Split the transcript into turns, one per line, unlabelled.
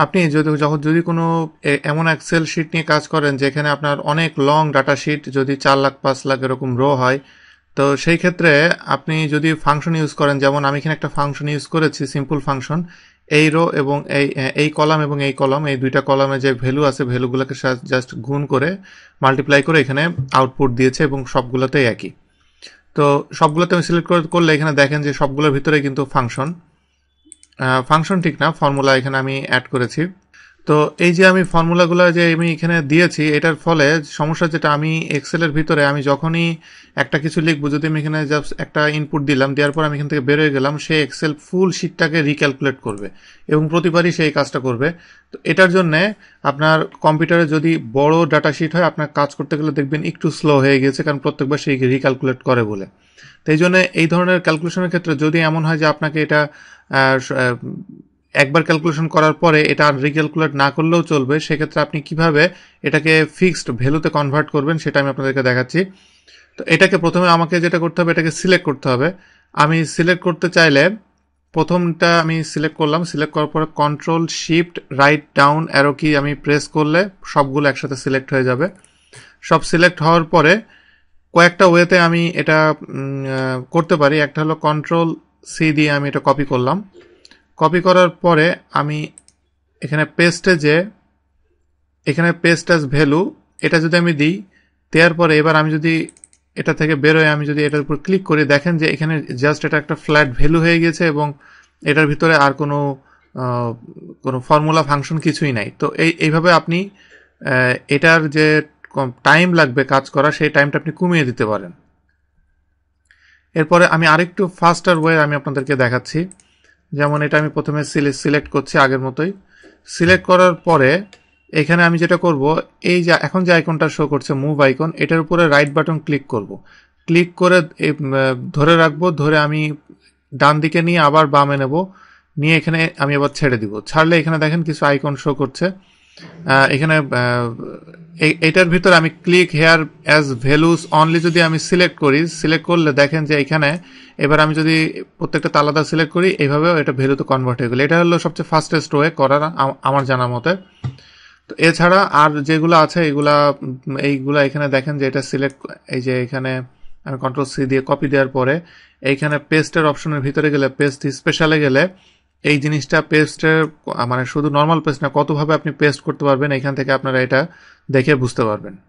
আপনি যদি কোনো এমন এক্সেল শিট নিয়ে কাজ করেন যেখানে আপনার অনেক লং ডাটা শিট, যদি 4 লাখ 5 লাখ এরকম রো হয়, তো সেই ক্ষেত্রে আপনি যদি ফাংশন ইউজ করেন, যেমন আমি এখানে একটা ফাংশন ইউজ করেছি, সিম্পল ফাংশন, এই রো এবং এই কলাম এবং এই কলাম, এই দুইটা কলামে যে ভ্যালু আছে ভ্যালুগুলোকে জাস্ট গুণ করে মাল্টিপ্লাই করে এখানে আউটপুট দিয়েছে এবং সবগুলোতেই একই। তো সবগুলোতে আমি সিলেক্ট করলে এখানে দেখেন যে সবগুলোর ভিতরে কিন্তু ফাংশন ঠিক না, ফর্মুলা এখানে আমি অ্যাড করেছি। তো এই যে আমি ফর্মুলাগুলো যে আমি এখানে দিয়েছি, এটার ফলে সমস্যা যেটা, আমি এক্সেলের ভিতরে আমি যখনই একটা কিছু লিখবো, যদি আমি এখানে জাস্ট একটা ইনপুট দিলাম, দেওয়ার পর আমি এখান থেকে বেরোয় গেলাম, সে এক্সেল ফুল শিটটাকে রিক্যালকুলেট করবে এবং প্রতিবারই সেই কাজটা করবে। তো এটার জন্যে আপনার কম্পিউটারে যদি বড় ডাটা শিট হয়, আপনার কাজ করতে গেলে দেখবেন একটু স্লো হয়ে গেছে, কারণ প্রত্যেকবার সেই রিক্যালকুলেট করে বলে। তো এই জন্য এই ধরনের ক্যালকুলেশনের ক্ষেত্রে যদি এমন হয় যে আপনাকে এটা একবার ক্যালকুলেশন করার পরে এটা আর রিক্যালকুলেট না করলেও চলবে, সেক্ষেত্রে আপনি কিভাবে এটাকে ফিক্সড ভ্যালুতে কনভার্ট করবেন সেটা আমি আপনাদেরকে দেখাচ্ছি। তো এটাকে প্রথমে আমাকে যেটা করতে হবে, এটাকে সিলেক্ট করতে হবে। আমি সিলেক্ট করতে চাইলে প্রথমটা আমি সিলেক্ট করলাম, সিলেক্ট করার পরে control shift write down arrow কি আমি প্রেস করলে সবগুলো একসাথে সিলেক্ট হয়ে যাবে। সব সিলেক্ট হওয়ার পরে কয়েকটা ওয়েতে আমি এটা করতে পারি। একটা হলো কন্ট্রোল সি দিয়ে আমি এটা কপি করলাম। কপি করার পরে আমি এখানে এখানে পেস্ট অ্যাজ ভ্যালু এটা যদি আমি দিই, দেওয়ার পরে এবার আমি যদি এটা থেকে বেরোয় আমি যদি এটার উপর ক্লিক করি, দেখেন যে এখানে জাস্ট এটা একটা ফ্ল্যাট ভ্যালু হয়ে গেছে এবং এটার ভিতরে আর কোনো ফর্মুলা ফাংশন কিছুই নাই। তো এইভাবে আপনি এটার যে টাইম লাগবে কাজ করা, সেই টাইমটা আপনি কমিয়ে দিতে পারেন। এরপরে আমি আরেকটু ফাস্টার ওয়ে আমি আপনাদেরকে দেখাচ্ছি। যেমন এটা আমি প্রথমে সিলেক্ট করছি আগের মতোই। সিলেক্ট করার পরে এখানে আমি যেটা করব, এই যে এখন যে আইকনটা শো করছে মুভ আইকন, এটার উপরে রাইট বাটন ক্লিক করব। ক্লিক করে ধরে রাখবো, ধরে আমি ডান দিকে নিয়ে আবার বামে নেব, নিয়ে এখানে আমি আবার ছেড়ে দিব। ছাড়লে এখানে দেখেন কিছু আইকন শো করছে। এখানে এটার ভিতরে আমি click here as values only যদি আমি সিলেক্ট করি, সিলেক্ট করলে দেখেন যে এখানে এবার আমি যদি প্রত্যেকটা আলাদা সিলেক্ট করি, এইভাবেও এটা ভ্যালুতে কনভার্ট হয়ে গেল। এটা হলো সবচেয়ে ফাস্টেস্ট ওয়ে করার আমার জানা মতে। তো এছাড়া আর যেগুলো আছে এইগুলা এখানে দেখেন যে এটা সিলেক্ট, এই যে এখানে আমি কন্ট্রোল সি দিয়ে কপি দেওয়ার পরে এইখানে পেস্টের অপশনের ভিতরে গেলে, পেস্ট স্পেশালে গেলে এই জিনিসটা পেস্টের মানে শুধু নর্মাল পেস্ট না, কতভাবে আপনি পেস্ট করতে পারবেন এখান থেকে আপনারা এটা দেখে বুঝতে পারবেন।